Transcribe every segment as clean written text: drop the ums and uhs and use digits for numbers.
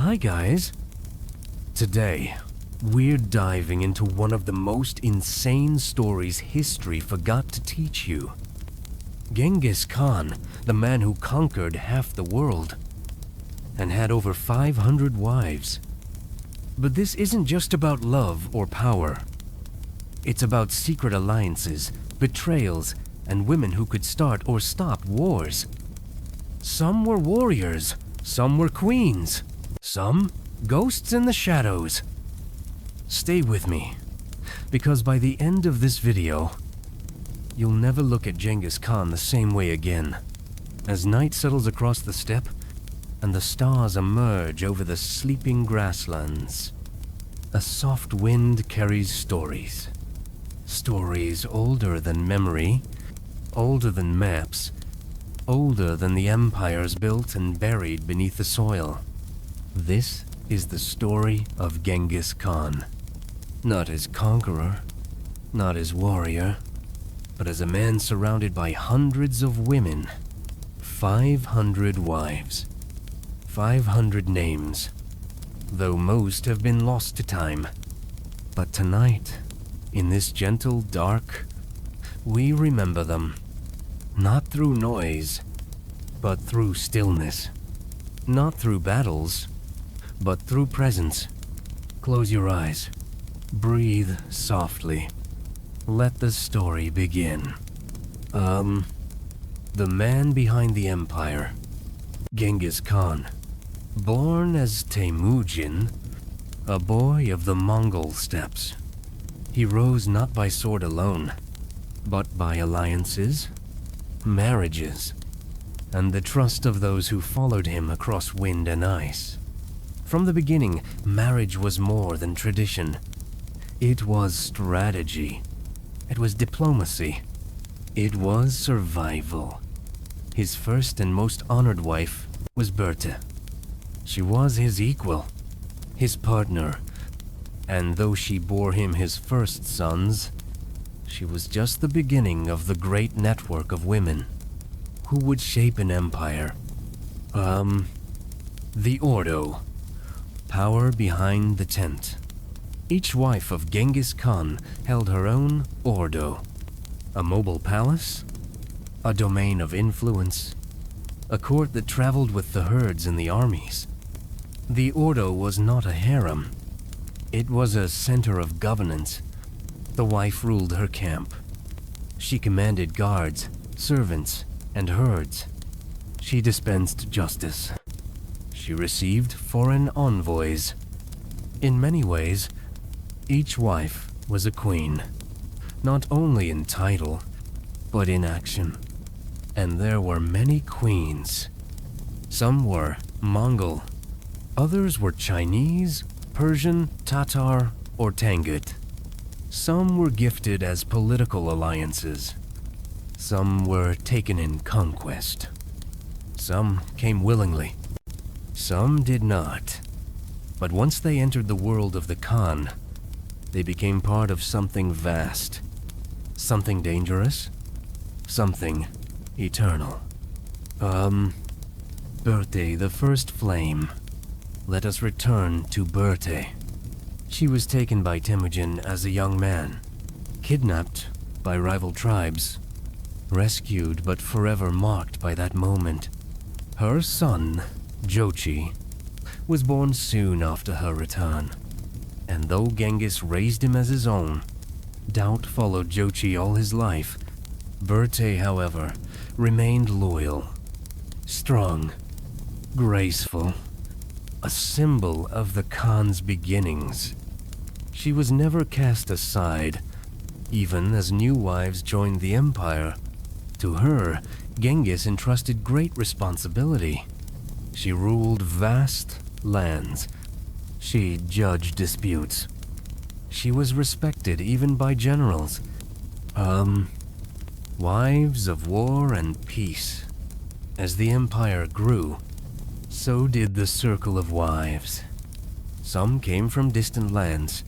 Hi guys. Today, we're diving into one of the most insane stories history forgot to teach you. Genghis Khan, the man who conquered half the world and had over 500 wives. But this isn't just about love or power. It's about secret alliances, betrayals, and women who could start or stop wars. Some were warriors, some were queens, some ghosts in the shadows. Stay with me, because by the end of this video, you'll never look at Genghis Khan the same way again. As night settles across the steppe, and the stars emerge over the sleeping grasslands, a soft wind carries stories. Stories older than memory, older than maps, older than the empires built and buried beneath the soil. This is the story of Genghis Khan. Not as conqueror, not as warrior, but as a man surrounded by hundreds of women. 500 wives. 500 names. Though most have been lost to time. But tonight, in this gentle dark, we remember them. Not through noise, but through stillness. Not through battles, but through presence. Close your eyes. Breathe softly. Let the story begin. The man behind the empire, Genghis Khan. Born as Temujin, a boy of the Mongol steppes. He rose not by sword alone, but by alliances, marriages, and the trust of those who followed him across wind and ice. From the beginning, marriage was more than tradition. It was strategy. It was diplomacy. It was survival. His first and most honored wife was Bertha. She was his equal, his partner, and though she bore him his first sons, she was just the beginning of the great network of women who would shape an empire. The Ordo. Power behind the tent. Each wife of Genghis Khan held her own Ordo. A mobile palace, a domain of influence, a court that traveled with the herds and the armies. The Ordo was not a harem. It was a center of governance. The wife ruled her camp. She commanded guards, servants, and herds. She dispensed justice. She received foreign envoys. In many ways, each wife was a queen, not only in title, but in action. And there were many queens. Some were Mongol, others were Chinese, Persian, Tatar, or Tangut. Some were gifted as political alliances. Some were taken in conquest. Some came willingly. Some did not. But once they entered the world of the Khan, they became part of something vast, something dangerous, something eternal. Bertha, the first flame. Let us return to Bertha. She was taken by Temujin as a young man, kidnapped by rival tribes, rescued but forever marked by that moment. Her son, Jochi, was born soon after her return, and though Genghis raised him as his own, doubt followed Jochi all his life. Bertha, however, remained loyal, strong, graceful, a symbol of the Khan's beginnings. She was never cast aside, even as new wives joined the empire. To her, Genghis entrusted great responsibility. She ruled vast lands. She judged disputes. She was respected even by generals. Wives of war and peace. As the empire grew, so did the circle of wives. Some came from distant lands,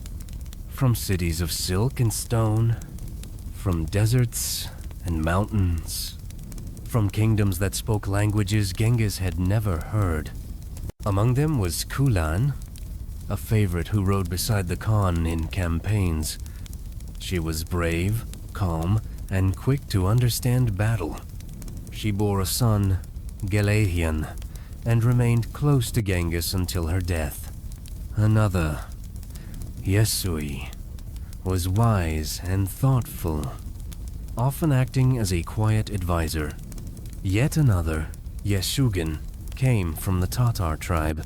from cities of silk and stone, from deserts and mountains, from kingdoms that spoke languages Genghis had never heard. Among them was Kulan, a favorite who rode beside the Khan in campaigns. She was brave, calm, and quick to understand battle. She bore a son, Gelahian, and remained close to Genghis until her death. Another, Yesui, was wise and thoughtful, often acting as a quiet advisor. Yet another, Yeshugin, came from the Tatar tribe.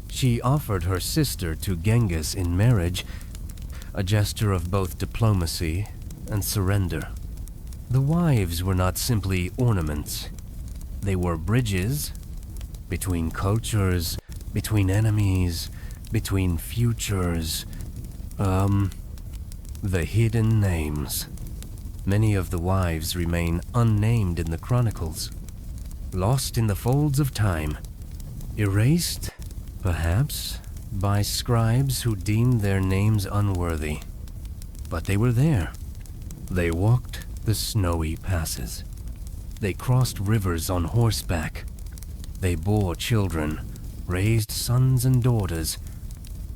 She offered her sister to Genghis in marriage, a gesture of both diplomacy and surrender. The wives were not simply ornaments. They were bridges between cultures, between enemies, between futures. The hidden names. Many of the wives remain unnamed in the chronicles, lost in the folds of time, erased, perhaps, by scribes who deemed their names unworthy. But they were there. They walked the snowy passes. They crossed rivers on horseback. They bore children, raised sons and daughters,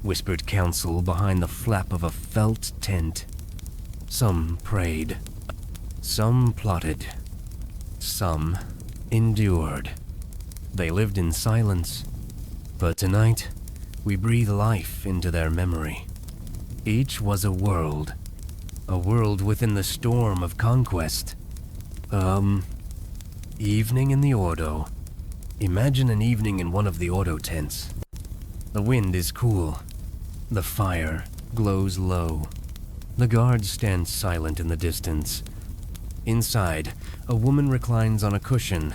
whispered counsel behind the flap of a felt tent. Some prayed, some plotted, some endured. They lived in silence, but tonight we breathe life into their memory. Each was a world within the storm of conquest. Evening in the Ordo. Imagine an evening in one of the Ordo tents. The wind is cool. The fire glows low. The guards stand silent in the distance. Inside, a woman reclines on a cushion,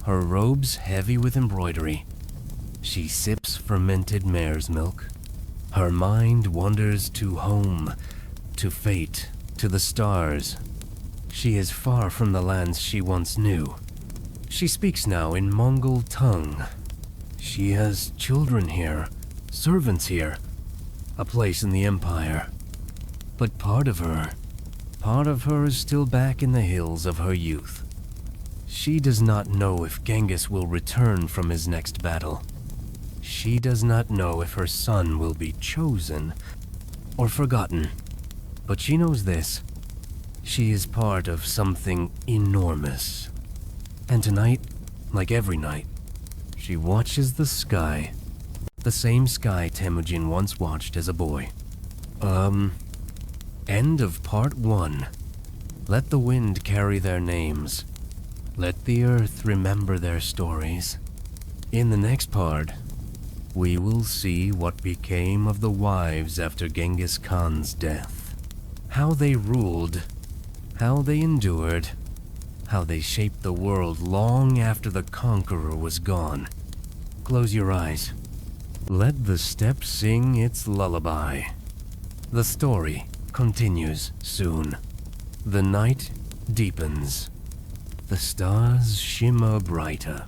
her robes heavy with embroidery. She sips fermented mare's milk. Her mind wanders to home, to fate, to the stars. She is far from the lands she once knew. She speaks now in Mongol tongue. She has children here, servants here, a place in the Empire. But part of her is still back in the hills of her youth. She does not know if Genghis will return from his next battle. She does not know if her son will be chosen or forgotten. But she knows this. She is part of something enormous. And tonight, like every night, she watches the sky. The same sky Temujin once watched as a boy. End of part 1. Let the wind carry their names. Let the earth remember their stories. In the next part, we will see what became of the wives after Genghis Khan's death. How they ruled, how they endured, how they shaped the world long after the conqueror was gone. Close your eyes. Let the steppe sing its lullaby. The story continues soon. The night deepens. The stars shimmer brighter,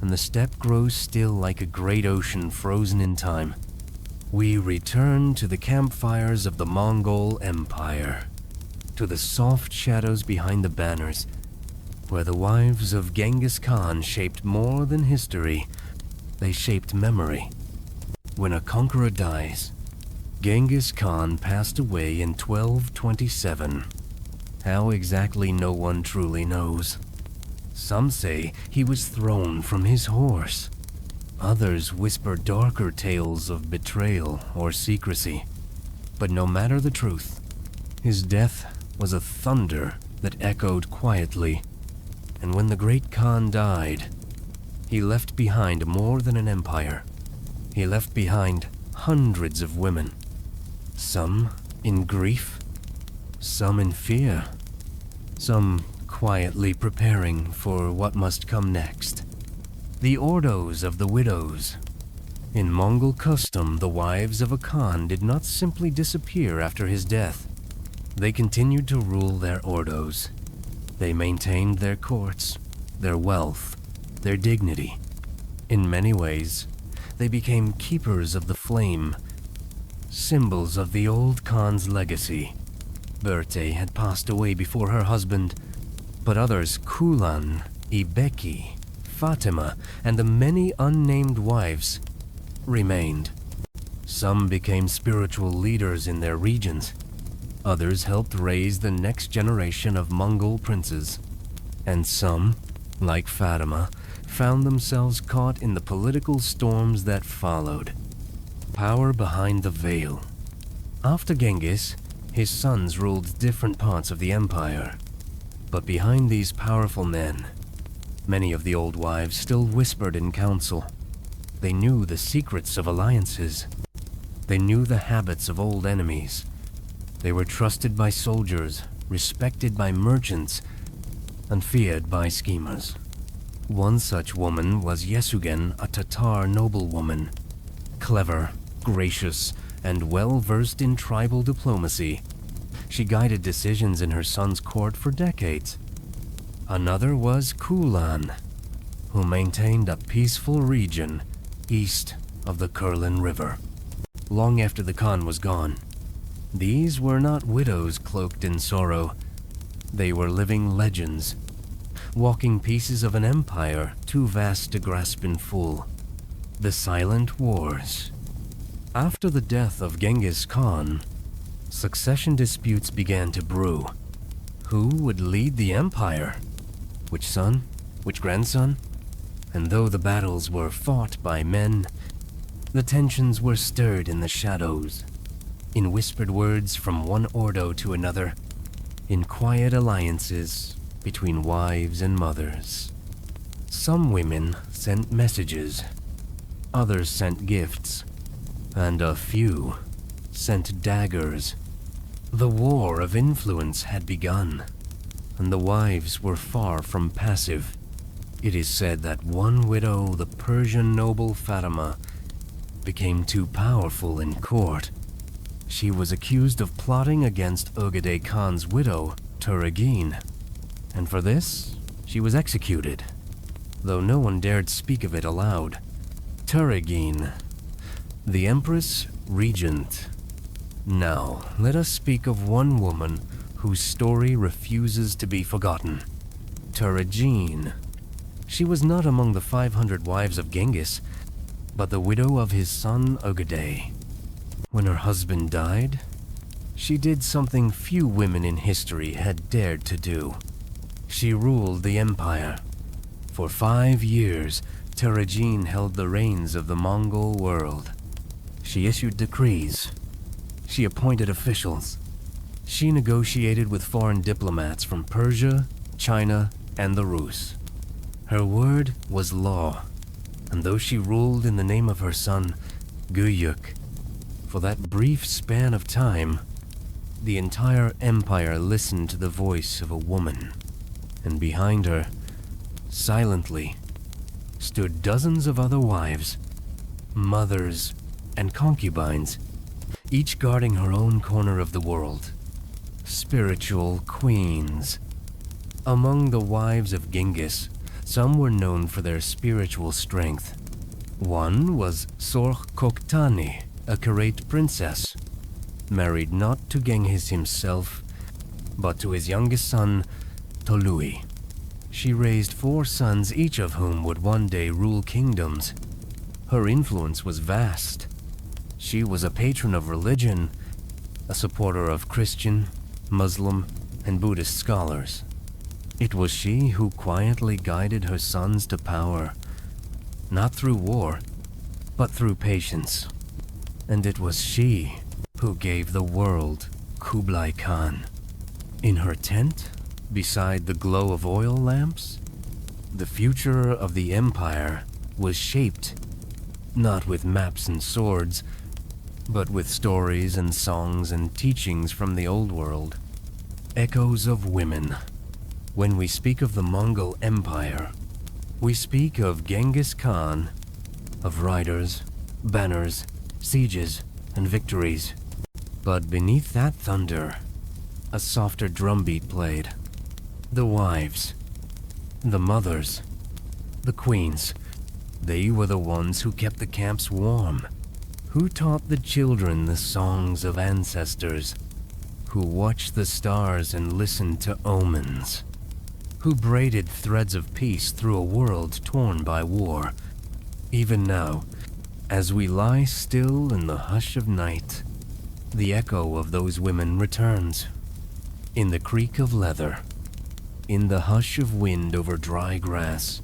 and the steppe grows still like a great ocean frozen in time. We return to the campfires of the Mongol Empire, to the soft shadows behind the banners, where the wives of Genghis Khan shaped more than history. They shaped memory. When a conqueror dies, Genghis Khan passed away in 1227. How exactly no one truly knows. Some say he was thrown from his horse. Others whisper darker tales of betrayal or secrecy. But no matter the truth, his death was a thunder that echoed quietly. And when the great Khan died, he left behind more than an empire. He left behind hundreds of women. Some in grief, some in fear, some quietly preparing for what must come next. The ordos of the widows. In Mongol custom, the wives of a Khan did not simply disappear after his death. They continued to rule their ordos. They maintained their courts, their wealth, their dignity. In many ways, they became keepers of the flame, symbols of the old Khan's legacy. Berte had passed away before her husband, but others, Kulan, Ibeki, Fatima and the many unnamed wives remained. Some became spiritual leaders in their regions. Others helped raise the next generation of Mongol princes. And some, like Fatima, found themselves caught in the political storms that followed. Power behind the veil. After Genghis, his sons ruled different parts of the empire. But behind these powerful men, many of the old wives still whispered in council. They knew the secrets of alliances. They knew the habits of old enemies. They were trusted by soldiers, respected by merchants, and feared by schemers. One such woman was Yesugen, a Tatar noblewoman. Clever, gracious, and well-versed in tribal diplomacy, she guided decisions in her son's court for decades. Another was Kulan, who maintained a peaceful region east of the Kurlan River. Long after the Khan was gone, these were not widows cloaked in sorrow. They were living legends, walking pieces of an empire too vast to grasp in full. The Silent Wars. After the death of Genghis Khan, succession disputes began to brew. Who would lead the empire? Which son? Which grandson? And though the battles were fought by men, the tensions were stirred in the shadows, in whispered words from one ordo to another, in quiet alliances between wives and mothers. Some women sent messages, others sent gifts, and a few sent daggers. The war of influence had begun, and the wives were far from passive. It is said that one widow, the Persian noble Fatima, became too powerful in court. She was accused of plotting against Ogedei Khan's widow, Turagin, and for this, she was executed, though no one dared speak of it aloud. Turagin, the Empress Regent. Now, let us speak of one woman whose story refuses to be forgotten. Turagin. She was not among the 500 wives of Genghis, but the widow of his son Ogedei. When her husband died, she did something few women in history had dared to do. She ruled the empire. For 5 years, Turagin held the reins of the Mongol world. She issued decrees. She appointed officials. She negotiated with foreign diplomats from Persia, China, and the Rus. Her word was law, and though she ruled in the name of her son, Guyuk, for that brief span of time, the entire empire listened to the voice of a woman, and behind her, silently, stood dozens of other wives, mothers, and concubines, each guarding her own corner of the world. Spiritual queens. Among the wives of Genghis, some were known for their spiritual strength. One was Sorkh Koktani, a Karait princess, married not to Genghis himself, but to his youngest son, Tolui. She raised 4 sons, each of whom would one day rule kingdoms. Her influence was vast. She was a patron of religion, a supporter of Christian, Muslim, and Buddhist scholars. It was she who quietly guided her sons to power, not through war, but through patience. And it was she who gave the world Kublai Khan. In her tent, beside the glow of oil lamps, the future of the empire was shaped, not with maps and swords, but with stories and songs and teachings from the old world. Echoes of women. When we speak of the Mongol Empire, we speak of Genghis Khan, of riders, banners, sieges, and victories. But beneath that thunder, a softer drumbeat played. The wives, the mothers, the queens, they were the ones who kept the camps warm, who taught the children the songs of ancestors, who watched the stars and listened to omens, who braided threads of peace through a world torn by war. Even now, as we lie still in the hush of night, the echo of those women returns. In the creak of leather, in the hush of wind over dry grass,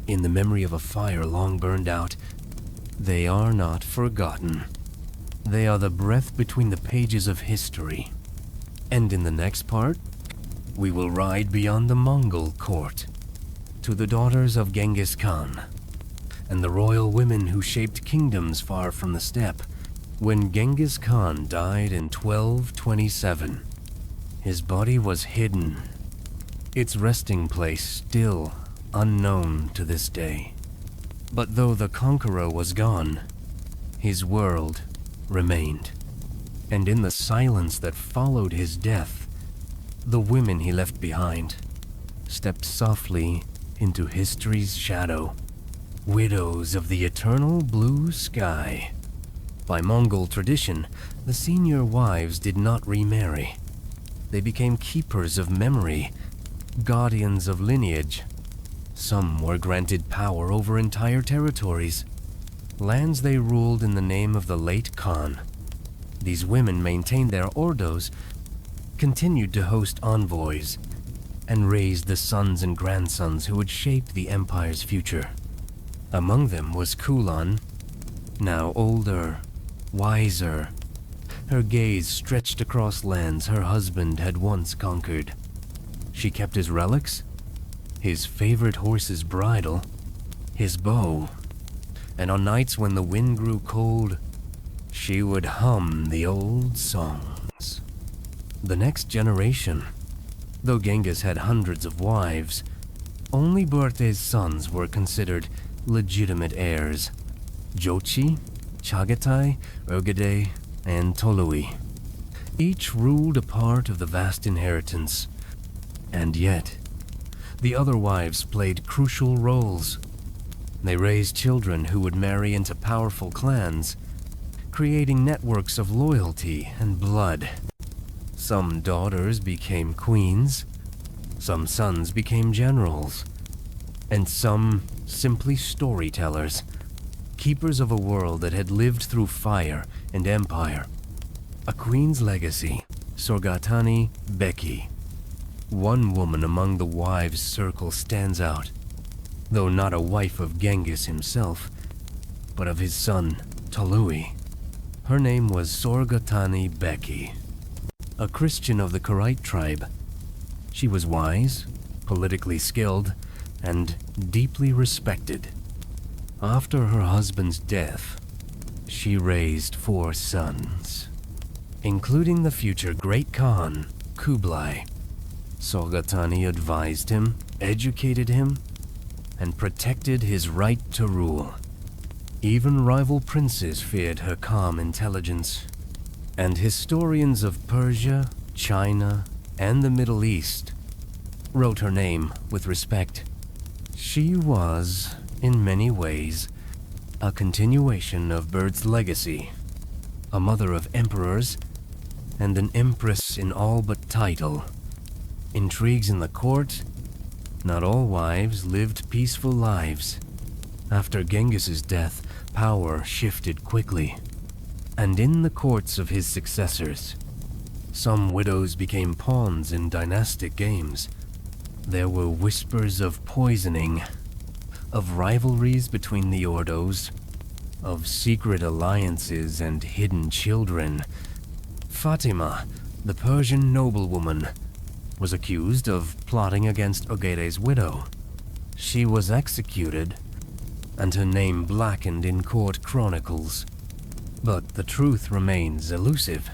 in the memory of a fire long burned out, they are not forgotten. They are the breath between the pages of history. And in the next part, we will ride beyond the Mongol court to the daughters of Genghis Khan and the royal women who shaped kingdoms far from the steppe. When Genghis Khan died in 1227, his body was hidden, its resting place still unknown to this day. But though the conqueror was gone, his world remained. And in the silence that followed his death, the women he left behind stepped softly into history's shadow, widows of the eternal blue sky. By Mongol tradition, the senior wives did not remarry. They became keepers of memory, guardians of lineage. Some were granted power over entire territories, lands they ruled in the name of the late Khan. These women maintained their ordos, continued to host envoys, and raised the sons and grandsons who would shape the empire's future. Among them was Kulan, now older, wiser. Her gaze stretched across lands her husband had once conquered. She kept his relics, his favorite horse's bridle, his bow, and on nights when the wind grew cold, she would hum the old songs. The next generation, though Genghis had hundreds of wives, only Berte's sons were considered legitimate heirs: Jochi, Chagatai, Urgede, and Tolui. Each ruled a part of the vast inheritance, and yet, the other wives played crucial roles. They raised children who would marry into powerful clans, creating networks of loyalty and blood. Some daughters became queens, some sons became generals, and some simply storytellers, keepers of a world that had lived through fire and empire. A queen's legacy, Sorgatani Beki. One woman among the wives' circle stands out, though not a wife of Genghis himself, but of his son, Tolui. Her name was Sorgatani Beki, a Christian of the Karaite tribe. She was wise, politically skilled, and deeply respected. After her husband's death, she raised 4 sons, including the future Great Khan, Kublai. Sorgatani advised him, educated him, and protected his right to rule. Even rival princes feared her calm intelligence, and historians of Persia, China, and the Middle East wrote her name with respect. She was, in many ways, a continuation of Bird's legacy, a mother of emperors, and an empress in all but title. Intrigues in the court. Not all wives lived peaceful lives. After Genghis's death, power shifted quickly, and in the courts of his successors, some widows became pawns in dynastic games. There were whispers of poisoning, of rivalries between the ordos, of secret alliances and hidden children. Fatima, the Persian noblewoman, was accused of plotting against Ogede's widow. She was executed, and her name blackened in court chronicles. But the truth remains elusive,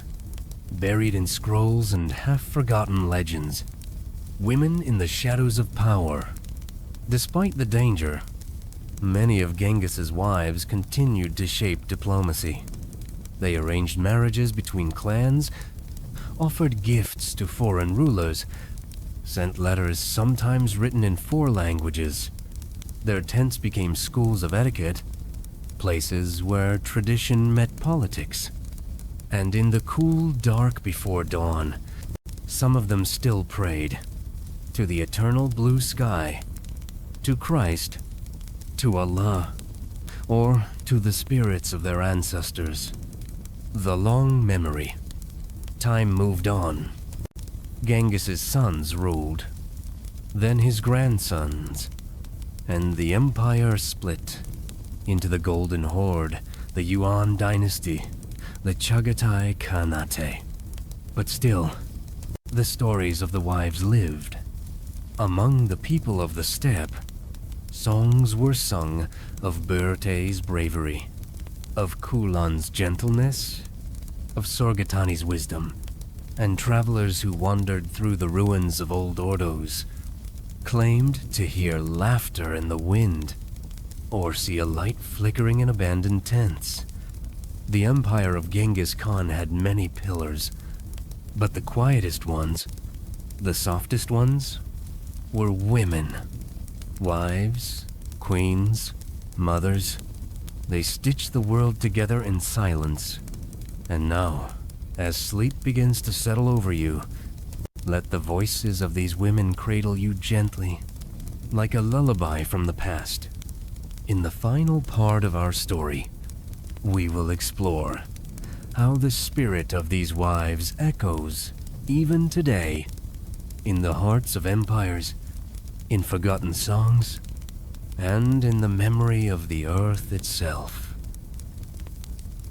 buried in scrolls and half-forgotten legends. Women in the shadows of power. Despite the danger, many of Genghis's wives continued to shape diplomacy. They arranged marriages between clans, offered gifts to foreign rulers, sent letters sometimes written in 4 languages. Their tents became schools of etiquette, places where tradition met politics. And in the cool dark before dawn, some of them still prayed. to the eternal blue sky, to Christ, to Allah, or to the spirits of their ancestors. The long memory. Time moved on. Genghis's sons ruled, then his grandsons, and the empire split into the Golden Horde, the Yuan dynasty, the Chagatai Khanate. But still, the stories of the wives lived. Among the people of the steppe, songs were sung of Berte's bravery, of Kulan's gentleness, of Sorgatani's wisdom, and travelers who wandered through the ruins of old Ordos claimed to hear laughter in the wind or see a light flickering in abandoned tents. The empire of Genghis Khan had many pillars, but the quietest ones, the softest ones, were women. Wives, queens, mothers. They stitched the world together in silence. And now, as sleep begins to settle over you, let the voices of these women cradle you gently, like a lullaby from the past. In the final part of our story, we will explore how the spirit of these wives echoes, even today, in the hearts of empires, in forgotten songs, and in the memory of the earth itself.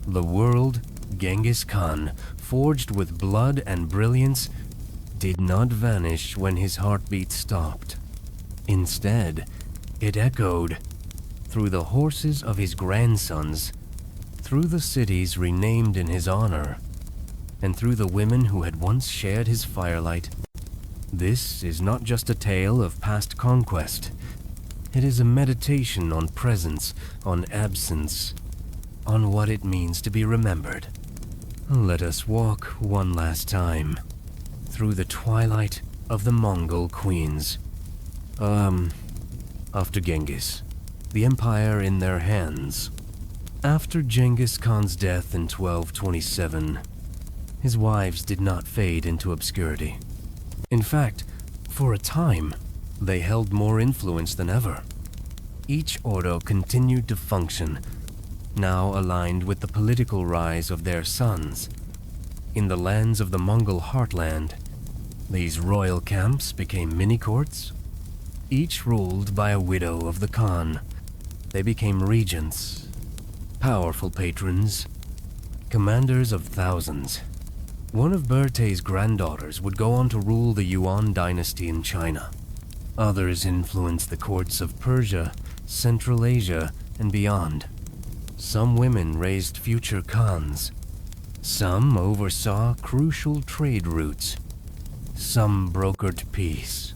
The world Genghis Khan, forged with blood and brilliance, did not vanish when his heartbeat stopped. Instead, it echoed through the horses of his grandsons, through the cities renamed in his honor, and through the women who had once shared his firelight. This is not just a tale of past conquest. It is a meditation on presence, on absence, on what it means to be remembered. Let us walk one last time through the twilight of the Mongol queens. After Genghis, the empire in their hands. After Genghis Khan's death in 1227, his wives did not fade into obscurity. In fact, for a time, they held more influence than ever. Each ordo continued to function, now aligned with the political rise of their sons. In the lands of the Mongol heartland, these royal camps became mini-courts, each ruled by a widow of the Khan. They became regents, powerful patrons, commanders of thousands. One of Berte's granddaughters would go on to rule the Yuan dynasty in China. Others influenced the courts of Persia, Central Asia, and beyond. Some women raised future Khans. Some oversaw crucial trade routes. Some brokered peace.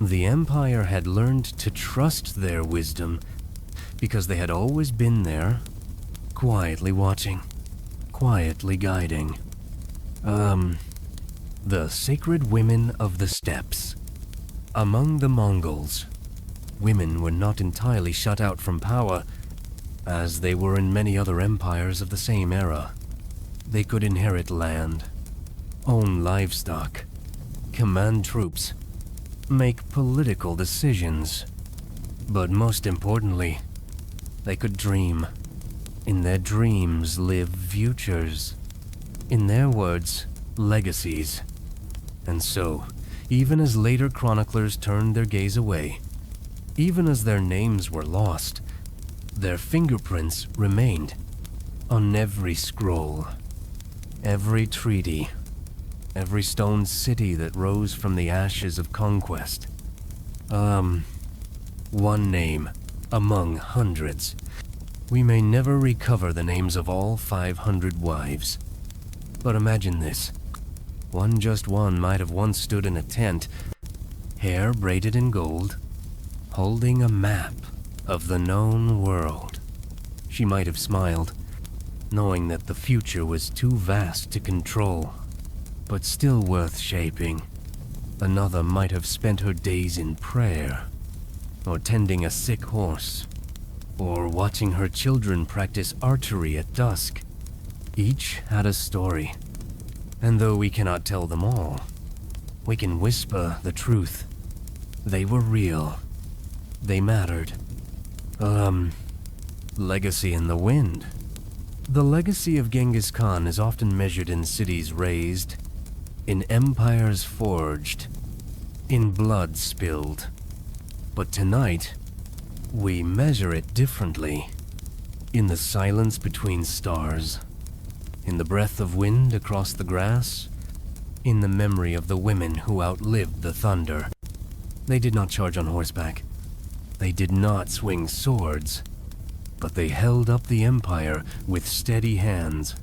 The empire had learned to trust their wisdom because they had always been there, quietly watching, quietly guiding. The sacred women of the steppes. Among the Mongols, women were not entirely shut out from power, as they were in many other empires of the same era. They could inherit land, own livestock, command troops, make political decisions. But most importantly, they could dream. In their dreams live futures. In their words, legacies. And so, even as later chroniclers turned their gaze away, even as their names were lost, their fingerprints remained on every scroll, every treaty, every stone city that rose from the ashes of conquest. One name among hundreds. We may never recover the names of all 500 wives. But imagine this. Just one might have once stood in a tent, hair braided in gold, holding a map of the known world. She might have smiled, knowing that the future was too vast to control, but still worth shaping. Another might have spent her days in prayer, or tending a sick horse, or watching her children practice archery at dusk. Each had a story, and though we cannot tell them all, we can whisper the truth They were real. They mattered. Legacy in the wind. The legacy of Genghis Khan is often measured in cities razed, in empires forged, in blood spilled. But tonight, we measure it differently. In the silence between stars, in the breath of wind across the grass, in the memory of the women who outlived the thunder. They did not charge on horseback. They did not swing swords. But they held up the empire with steady hands.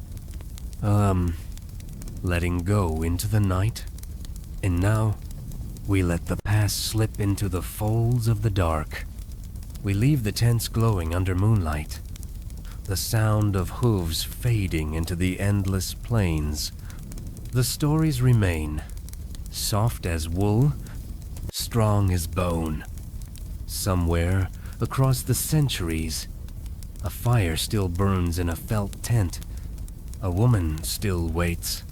Letting go into the night. And now, we let the past slip into the folds of the dark. We leave the tents glowing under moonlight. The sound of hooves fading into the endless plains. The stories remain, soft as wool, strong as bone. Somewhere, across the centuries, a fire still burns in a felt tent. A woman still waits.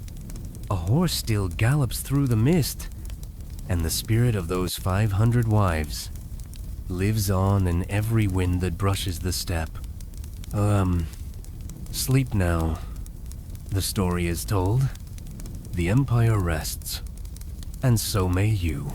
A horse still gallops through the mist. And the spirit of those 500 wives lives on in every wind that brushes the steppe. Sleep now. The story is told. The empire rests. And so may you.